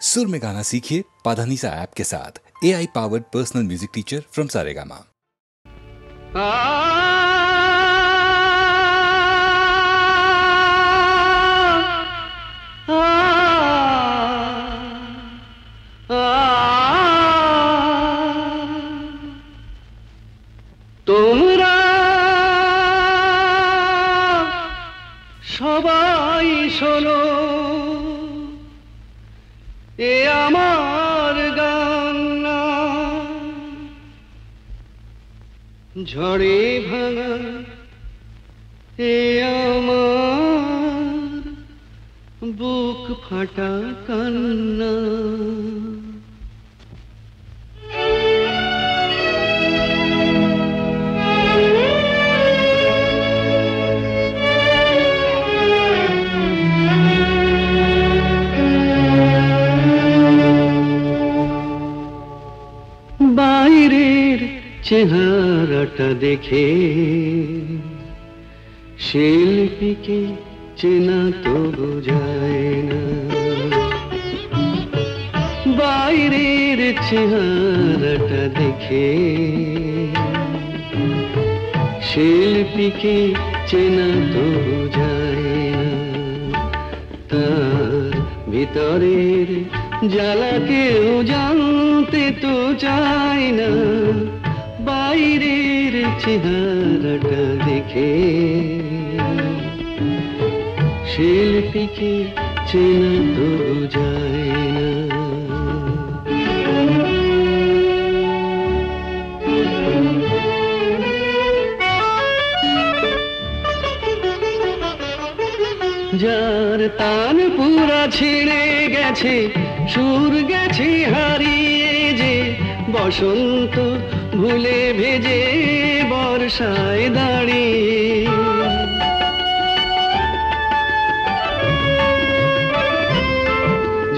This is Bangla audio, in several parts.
सुर में गाना सीखिए पाधानीसा ऐप के साथ। AI powered personal music teacher from Saregama. তোমরা সবাই শোনো, এ আমার গান না, ঝড়ে ভাঙা এ আমার বুক ফাটা কান্না। বাইরের চেহারাটা দেখে শিল্পীকে চেনা তো বোঝায় না। বাইরের চেহারাটা দেখে শিল্পীকে চেনা তো বোঝায় না। তার ভিতরের জ্বালা কেউ জানতে তো চায় না। বাইরের চেহারাটা দেখে শিল্পীকে চেনা তো যায় না। যার তান পুরা ছিঁড়ে গেছে, সুর গেছে হারিয়ে যে, বসন্ত ভুলে ভেজে বর্ষায় দাঁড়িয়ে।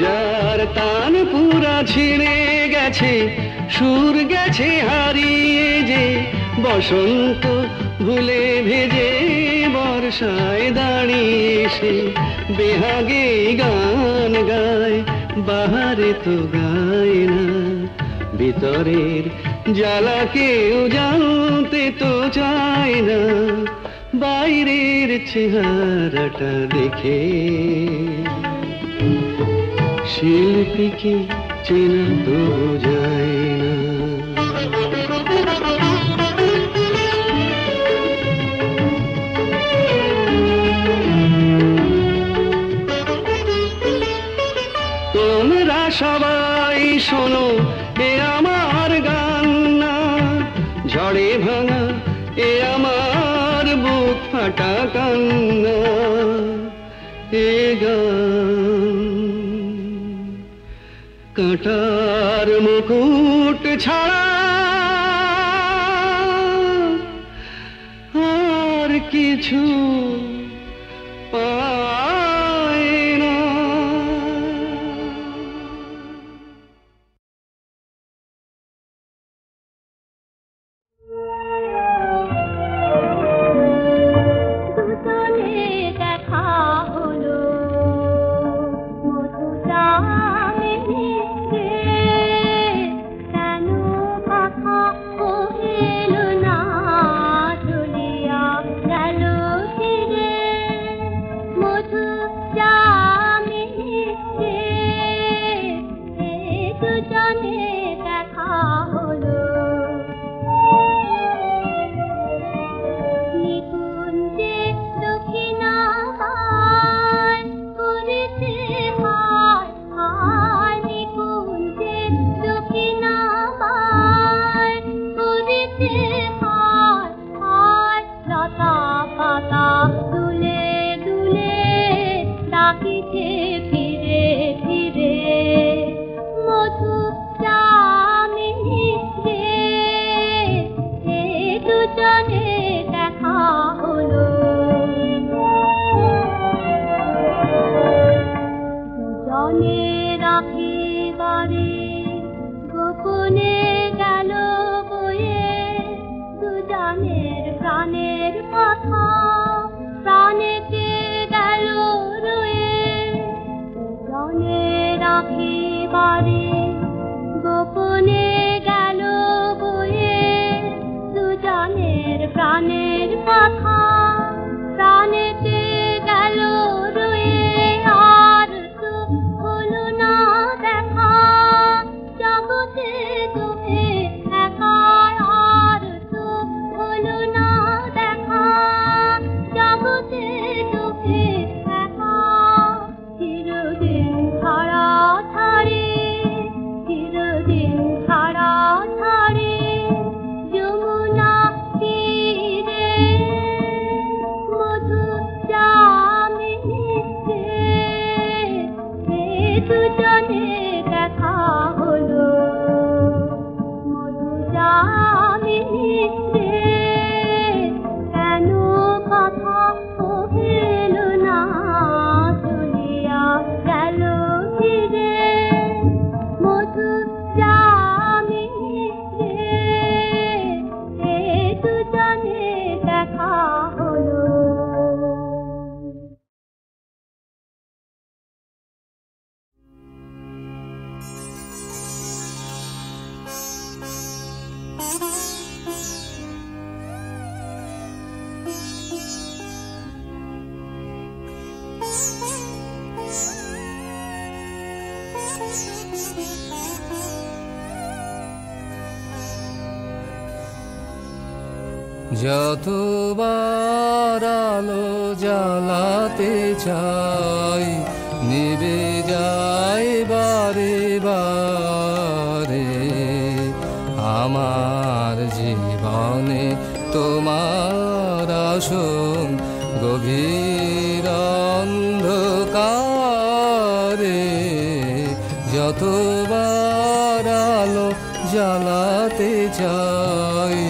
যার তান পুরা ছিঁড়ে গেছে, সুর গেছে হারিয়ে যে, বসন্ত ভুলে ভেজে বর্ষায় দাঁড়িয়ে সে বেহাগে গান গায়, বাহারে তো গায় না। ভিতরের জ্বালা কেউ জানতে তো চায় না। বাইরের চেহারাটা দেখে শিল্পীকে চেনা তো যায় না। তোমরা সবাই শোনো, এ আমার গান না, ঝড়ে ভাঙা এ আমার বুক ফাটা কান্না। এ গান কাঁটার মুকুট ছাড়া আর কিছু পায় না। গোপনে গেল বয়ে দুজনের প্রাণের কথা, প্রাণেতে গেল রয়ে দুজনের আঁখি বারে গোপনে গেল বয়ে দুজনের প্রাণের কথা প্রাণেতে গেল রয়ে আর তো হলো না দেখা জগতে তুমি একা আর তো হলো না দেখা জগতে তুমি একা চিরদিন ছাড়া ছাড়ি চিরদিন ছাড়া ছাড়ি যমুনা তীরে মধু জামিনীতে দুজনে দেখা হলো মধু জামিনীতে কেন কথা কহিল না চলিয়া গেল ফিরে মধু জামিনীতে দুজনে দেখা হলো। যতবার আলো জ্বালাতে চাই নিভে যায় বারে বারে আমার জীবনে তোমার আসন গভীর অন্ধকারে যতবার আলো জ্বালাতে চাই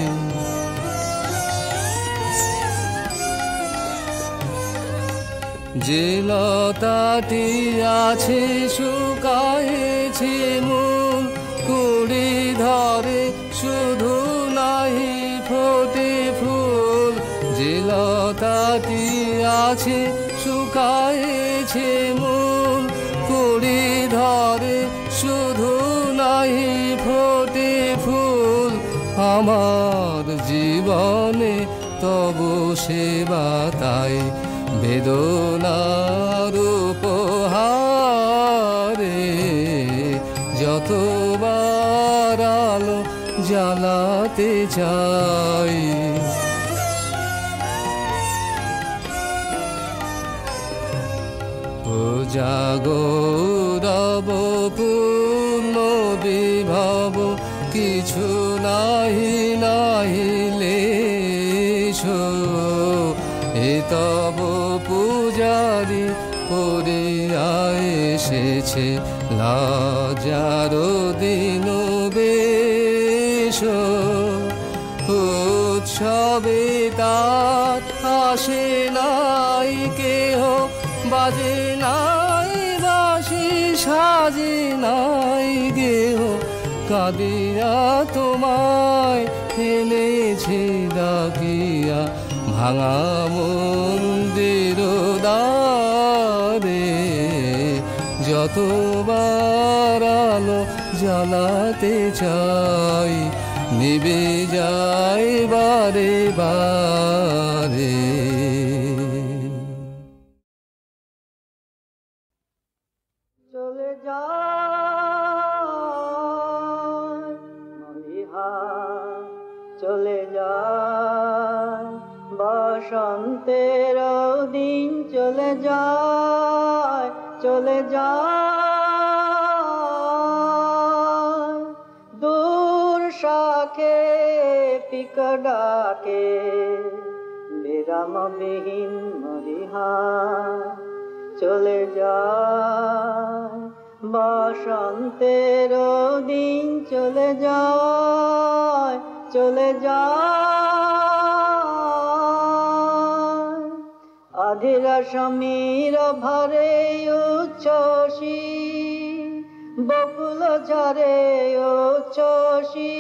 যে লতাটি আছে শুকায়েছে মূল কুড়ি ধরে শুধু নাহি ফোটে ফুল যে লতাটি আছে শুকায়েছে মূল কুড়ি ধরে শুধু নাহি ফোটে ফুল আমার জীবনে তবু সেবা তাই বেদনার উপহারে যতবার আলো জ্বালাতে চাই ও জাগরব পূর্ণ বিভব কিছু নাহি নাহিলে এ তব পূজারি করিয়া এসেছে লজ্জার দিন বেশ উৎসবে তার আসে নাই কেহ বাজে নাই বাঁশি সাজে নাই গেহ কাঁদিয়া তোমায় এনেছে ডাকিয়া ভাঙা মন্দির দ্বারে যতবার আলো জ্বালাতে চাই নিভে যায় বারে বারে চলে যায় চলে যায় বসন্তের দিন চলে যায় চলে যায় দূর শাখে পিক ডাকে বিরামবিহীন মরিহা চলে যায় বসন্তের দিন চলে যায় চলে যায় আধিরা সমীর ভরে উচ্ছ্বসী বকুল ঝরে উচ্ছ্বসী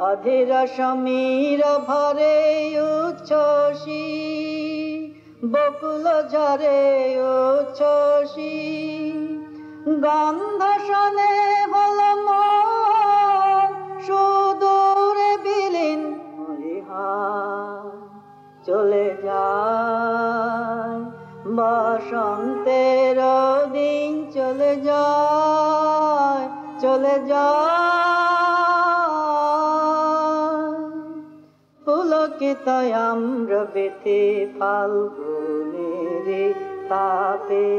অধীরা সমীর ভরে উচ্ছ্বসী বকুল ঝরে উচ্ছ্বসী গন্ধ শোনে হলো মন সুদূরে বিলীন মরিহায় চলে যায় বসন্তের দিন চলে যায় চলে যায় পুলকিত আম্র বেথে ফাল্গুনের তাপে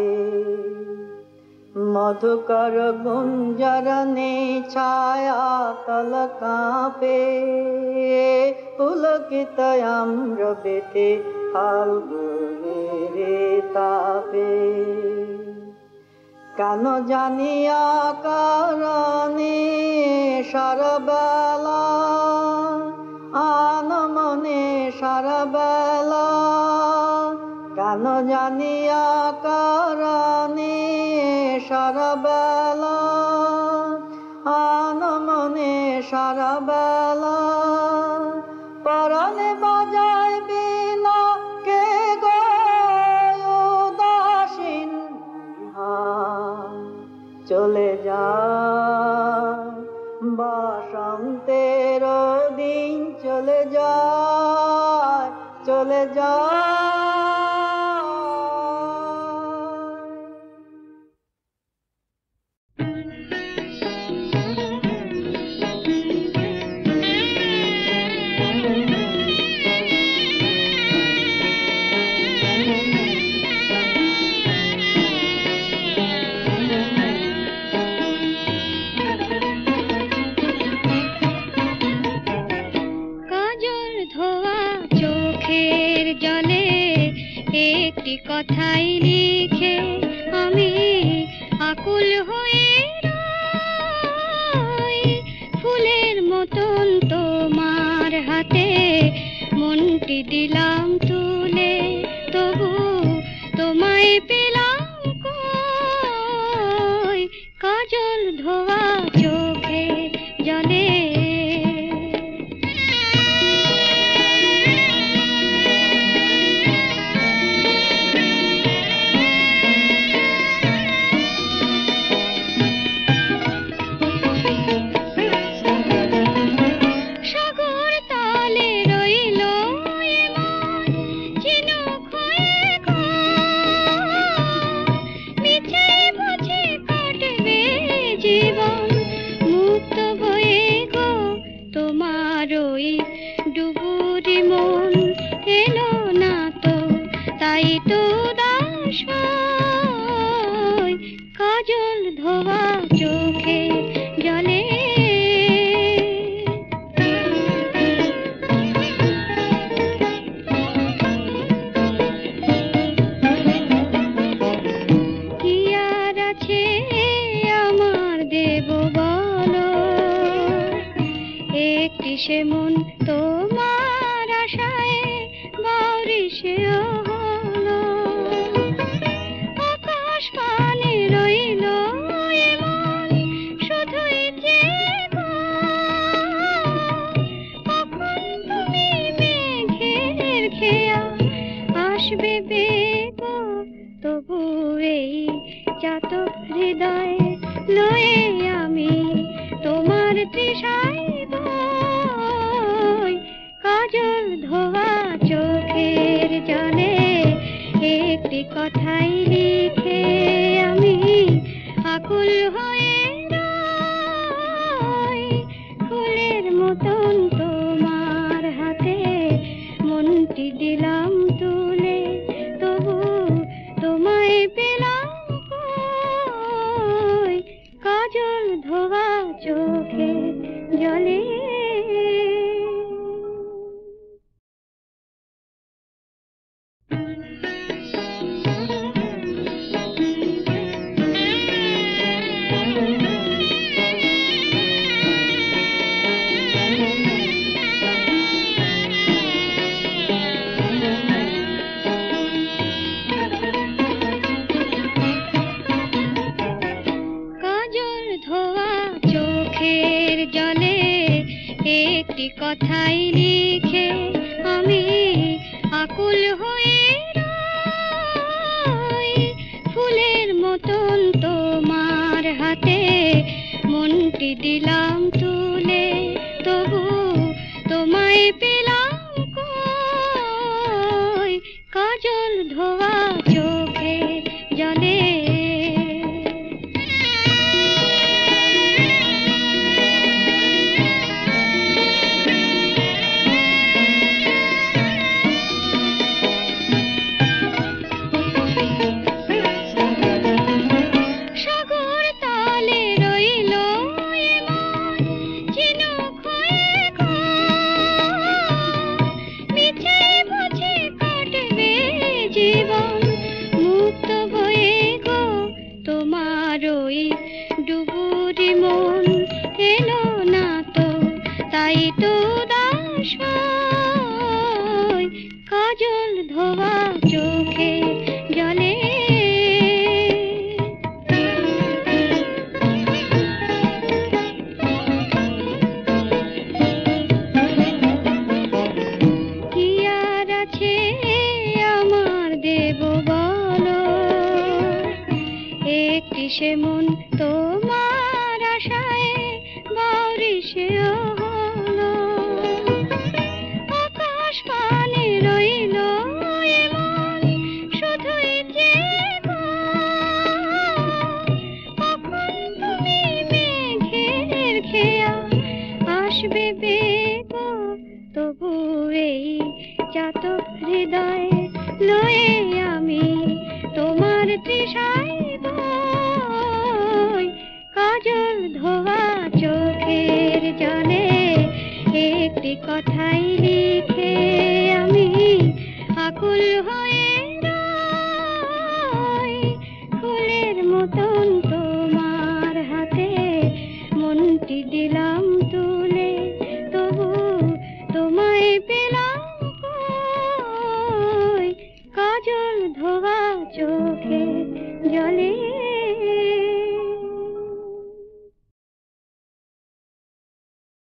মধুকর গুঞ্জরণে ছায়া তল কাঁপে পুলকিত আম্র বেথে ফাল্গুনের তাপে কেন জানিয়া কারণে সারাবেলা আনমনে সারাবেলা কেন জানিয়া কারণে সারাবেলা আনমনে সারাবেলা পরাণে বাজায় বিনা কে উদাসীন চলে যায় বসন্তের দিন চলে যায় চলে যায় একটি কথাই লিখে আমি আকুল হয়ে রই ফুলের মতন তোমার হাতে মনটি দিলাম তুলে তবু তোমায় পেলাম কই কাজল ধোয়া চোখে জলে কাজল ধোয়া চোখে জলে কি আর আছে আমার দেব বলো একটি সে মন তোমার আশায় বাউরি সে হলো আকাশ পানে রইল এমন শুধুই যে কখন তুমি মেঘের খেয়া আসবে বেগ তবু এই চাতক হৃদয় লয়ে আমি তোমার তৃষায় বই কাজল ধোয়া চোখের জলে একটি কথাই লিখে আমি আকুল হয়ে রই ফুলের মতন তোমার হাতে মনটি দিলাম তুলে তবু তোমায় পেলাম কই কাজল ধোয়া চোখে জলে একটি কথাই লিখে আমি আকুল হয়ে রই ফুলের মতন তোমার একটি দিলাম তুলে, তবু তোমায় পেলাম কই, কাজল ধোয়া চোখের জলে। সাগর তালে রইল এমন চিনুক হয়ে গো, মিছে বুঝে কাটবে জীবন মুক্ত বয়ে গো। তোমার ওই ডুবুরি মন এলো না তো, তাই তো দাস হই, কাজল ধোয়া চোখে জলে। কি আর আছে আমার দেব বলো, একটি সে মন তোমার আশায় বাউরি সে